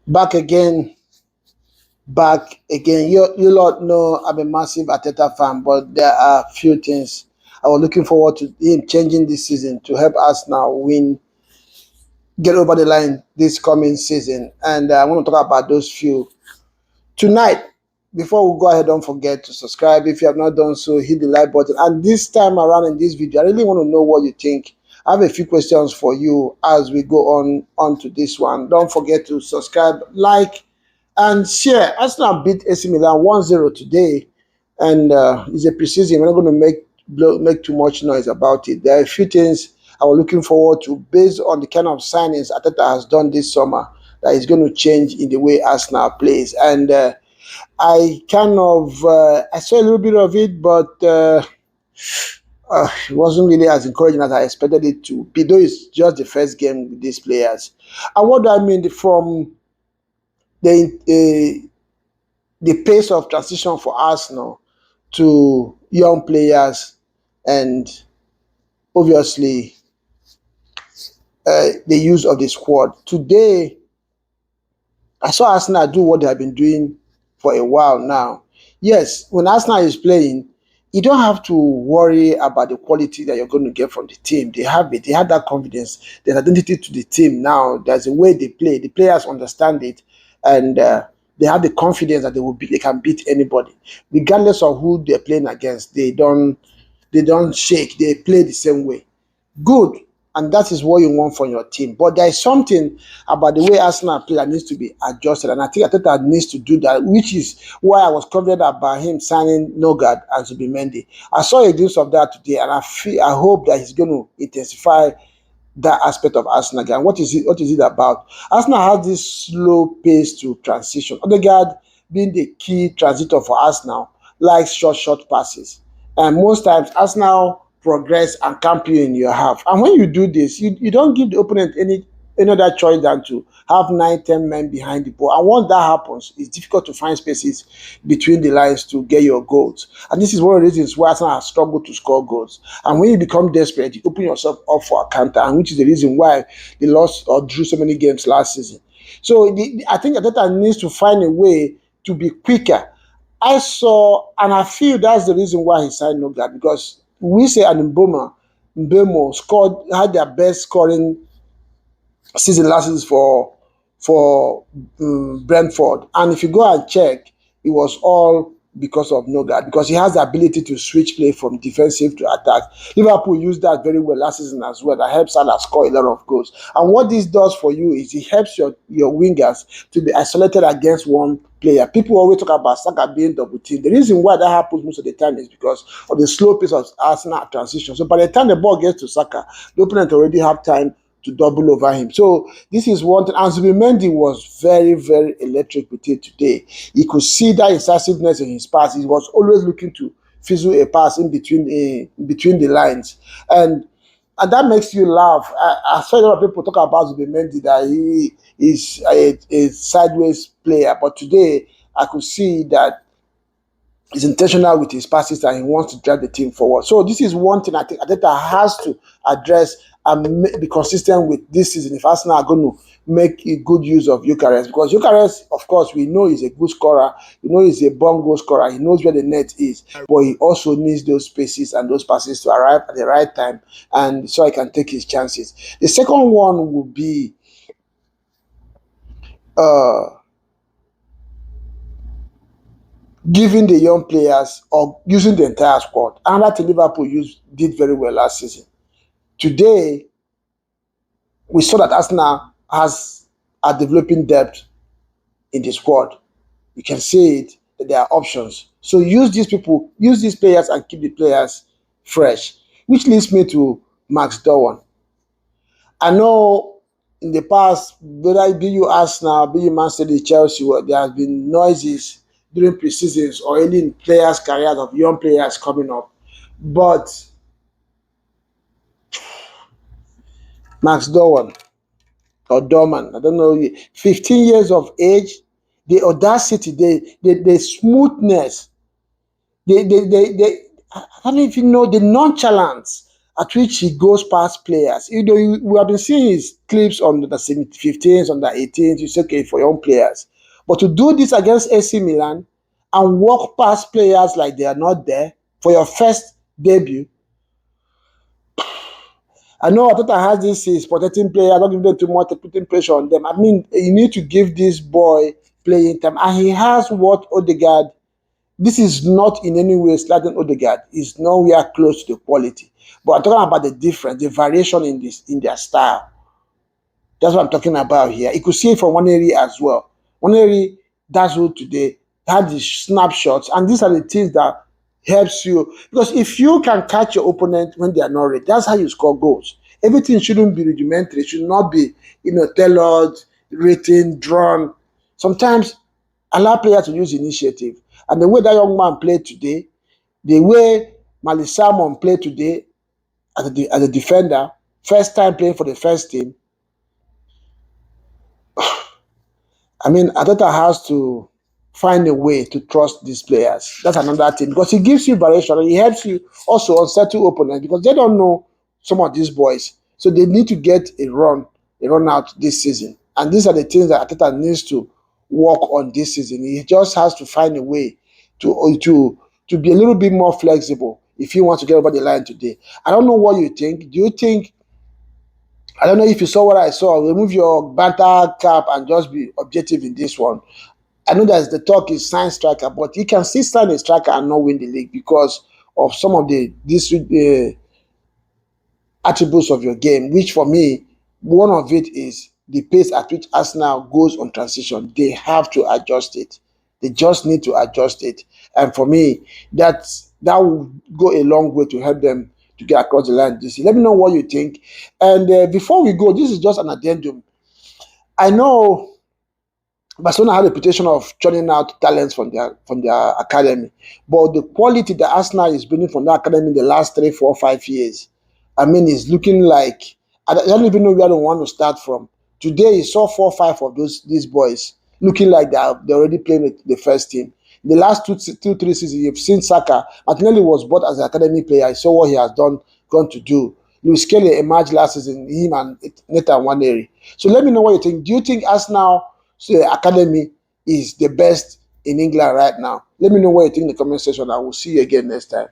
Back again, back again. You lot know I'm a massive Arteta fan, but there are a few things I was looking forward to him changing this season to help us now win, get over the line this coming season. And I want to talk about those few tonight. Before we go ahead, don't forget to subscribe. If you have not done so, hit the like button. And this time around in this video, I really want to know what you think. I have a few questions for you as we go on to this one. Don't forget to subscribe, like, and share. Arsenal beat AC Milan 1-0 today, and it's a preseason. We're not going to make too much noise about it. There are a few things I was looking forward to based on the kind of signings Arteta has done this summer that is going to change in the way Arsenal plays. And I kind of I saw a little bit of it, but it wasn't really as encouraging as I expected it to be. Though it's just the first game with these players. And what do I mean from the pace of transition for Arsenal to young players and obviously the use of the squad. Today, I saw Arsenal do what they have been doing for a while now. Yes, when Arsenal is playing, you don't have to worry about the quality that you're going to get from the team. They have it. They have that confidence. There's identity to the team now. There's a way they play. The players understand it, and they have the confidence that they can beat anybody, regardless of who they're playing against. They don't shake. They play the same way. Good. And that is what you want from your team. But there is something about the way Arsenal play that needs to be adjusted. And I think Arteta needs to do that, which is why I was confident about him signing Nogard and Zubimendi. I saw a glimpse of that today, and I hope that he's going to intensify that aspect of Arsenal again. What is it about? Arsenal has this slow pace to transition. Odegaard being the key transitor for Arsenal likes short passes. And most times Arsenal progress and camp you in your half. And when you do this, you don't give the opponent any other choice than to have 9-10 men behind the ball. And once that happens, it's difficult to find spaces between the lines to get your goals. And this is one of the reasons why Arsenal has struggled to score goals. And when you become desperate, you open yourself up for a counter, and which is the reason why they lost or drew so many games last season. So I think Arteta needs to find a way to be quicker. I saw, and I feel that's the reason why he signed Nogard, because we say an Mbemo had their best scoring season last season for Brentford, and if you go and check, it was all because of Nogard, because he has the ability to switch play from defensive to attack. Liverpool used that very well last season as well. That helps Salah score a lot of goals. And what this does for you is it helps your wingers to be isolated against one player. People always talk about Saka being double teamed. The reason why that happens most of the time is because of the slow pace of Arsenal transition. So by the time the ball gets to Saka, the opponent already have time to double over him. So this is one thing. And Zubimendi was very, very electric with it today. He could see that incisiveness in his pass. He was always looking to fizzle a pass in between the lines. And that makes you laugh. I saw a lot of people talk about Zubimendi, that he is a sideways player. But today, I could see that he's intentional with his passes and he wants to drive the team forward. So this is one thing I think Arteta has to address and be consistent with this season if Arsenal are going to make a good use of Eucharist. Because Eucharist, of course, we know he's a good scorer. We know he's a born goal scorer. He knows where the net is. But he also needs those spaces and those passes to arrive at the right time, and so he can take his chances. The second one would be giving the young players or using the entire squad. And that Liverpool did very well last season. Today, we saw that Arsenal has a developing depth in the squad. You can see it, that there are options. So use these players and keep the players fresh. Which leads me to Max Dowman. I know in the past, whether it be you Arsenal, be you Man City, Chelsea, there has been noises during pre-seasons or any in players' careers of young players coming up. But Max Dowman, or Dowman, I don't know, 15 years of age, the audacity, the smoothness, I don't even know, the nonchalance at which he goes past players. You know, we have been seeing his clips on the 15s, on the 18s. It's okay for young players. But to do this against AC Milan and walk past players like they are not there for your first debut, I know Arteta has this is protecting players, not giving them too much, putting pressure on them. I mean, you need to give this boy playing time. And he has what Odegaard, this is not in any way slighting Odegaard. It's nowhere close to the quality. But I'm talking about the difference, the variation in this in their style. That's what I'm talking about here. You could see it from one area as well. One area dazzled today, had the snapshots, and these are the things that helps you. Because if you can catch your opponent when they are not ready, that's how you score goals. Everything shouldn't be rudimentary. It should not be, tailored, written, drawn. Sometimes allow players to use initiative. And the way that young man played today, the way Mali Salmon played today as a defender, first time playing for the first team, I mean, Arteta has to find a way to trust these players. That's another thing because he gives you variation and he helps you also unsettle opponents because they don't know some of these boys. So they need to get a run out this season. And these are the things that Arteta needs to work on this season. He just has to find a way to be a little bit more flexible if he wants to get over the line today. I don't know what you think. Do you think I don't know if you saw what I saw. Remove your banter cap and just be objective in this one. I know that the talk is sign striker, but you can still sign a striker and not win the league because of some of the attributes of your game, which for me, one of it is the pace at which Arsenal goes on transition. They have to adjust it. They just need to adjust it. And for me, that will go a long way to help them to get across the line this year. Let me know what you think. And before we go, this is just an addendum. I know Barcelona had a reputation of churning out talents from their academy, but the quality that Arsenal is bringing from that academy in the last 3, 4, 5 years, I mean, it's looking like I don't even know where they want to start from. Today, you saw 4, 5 of these boys looking like they're already playing with the first team. In the last 2, 3 seasons, you've seen Saka. Martinelli was bought as an academy player. I saw what he has gone to do. Luis Kelly emerged last season, him and Nathan Waneri. So let me know what you think. Do you think Arsenal academy is the best in England right now? Let me know what you think in the comment section. I will see you again next time.